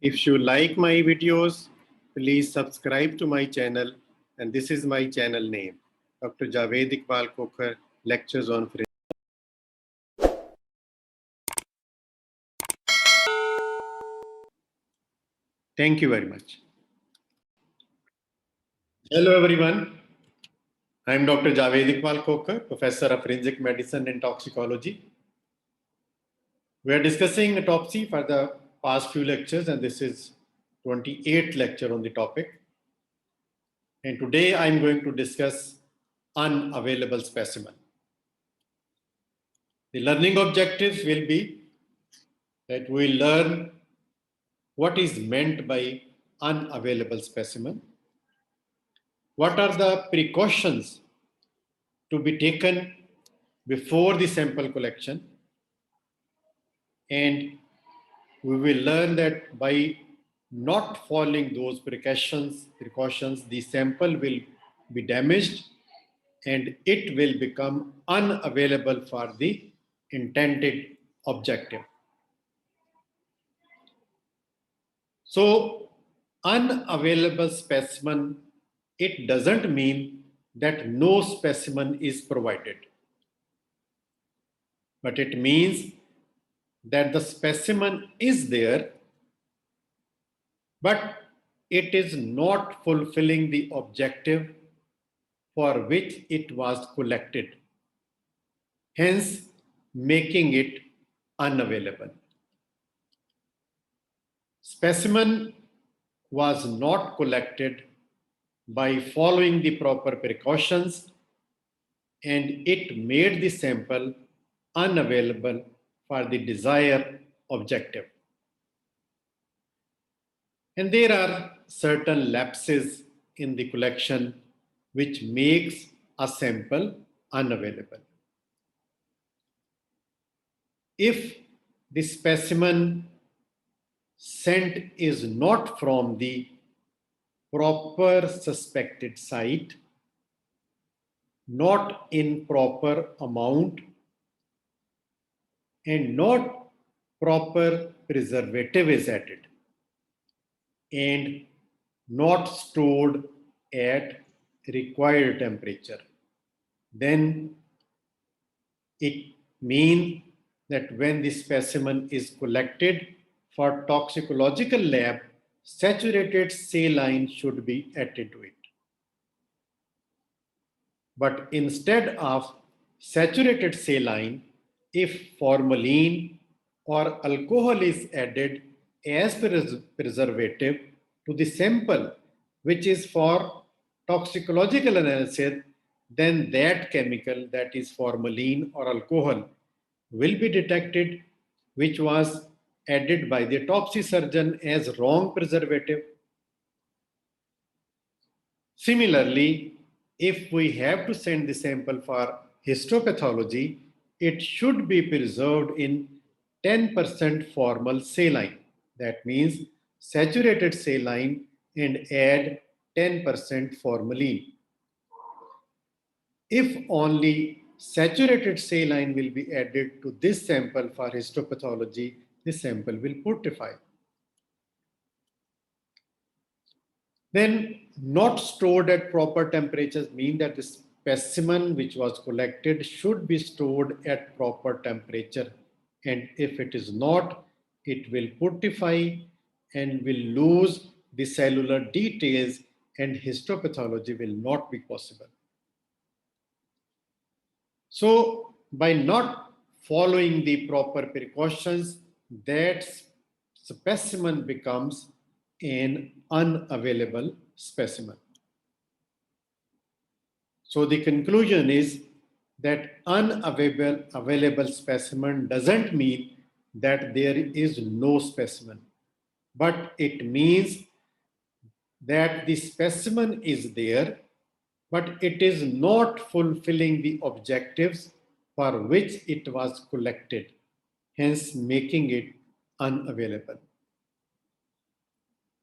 If you like my videos, please subscribe to my channel, and this is my channel name, Dr. Javed Iqbal Kokhar, Lectures on Fringe. Thank you very much. Hello everyone, I am Dr. Javed Iqbal Kokhar, Professor of Forensic Medicine and Toxicology. We are discussing autopsy for the past few lectures, and this is 28th lecture on the topic. And today I am going to discuss unavailable specimen. The learning objectives will be that we learn what is meant by unavailable specimen, what are the precautions to be taken before the sample collection, and we will learn that by not following those precautions, the sample will be damaged and it will become unavailable for the intended objective. So, unavailable specimen, it doesn't mean that no specimen is provided, but it means that the specimen is there, but it is not fulfilling the objective for which it was collected, hence making it unavailable. Specimen was not collected by following the proper precautions, and it made the sample unavailable for the desired objective. And there are certain lapses in the collection which makes a sample unavailable. If the specimen sent is not from the proper suspected site, not in proper amount, and not proper preservative is added, and not stored at required temperature, then it means that when the specimen is collected for toxicological lab, saturated saline should be added to it. But instead of saturated saline, if formalin or alcohol is added as preservative to the sample, which is for toxicological analysis, then that chemical, that is formalin or alcohol, will be detected, which was added by the autopsy surgeon as wrong preservative. Similarly, if we have to send the sample for histopathology, it should be preserved in 10% formal saline. That means saturated saline and add 10% formalin. If only saturated saline will be added to this sample for histopathology, the sample will putrefy. Then not stored at proper temperatures mean that the specimen which was collected should be stored at proper temperature. And if it is not, it will putrefy and will lose the cellular details, and histopathology will not be possible. So by not following the proper precautions, that specimen becomes an unavailable specimen. So the conclusion is that unavailable specimen doesn't mean that there is no specimen, but it means that the specimen is there, but it is not fulfilling the objectives for which it was collected, hence making it unavailable.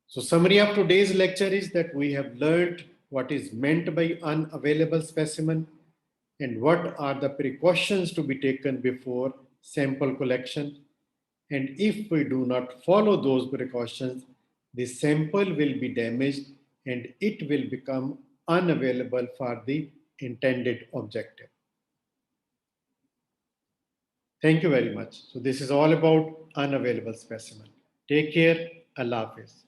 So summary of today's lecture is that we have learned what is meant by unavailable specimen and what are the precautions to be taken before sample collection. And if we do not follow those precautions, the sample will be damaged and it will become unavailable for the intended objective. Thank you very much. So this is all about unavailable specimen. Take care. Allah Hafiz.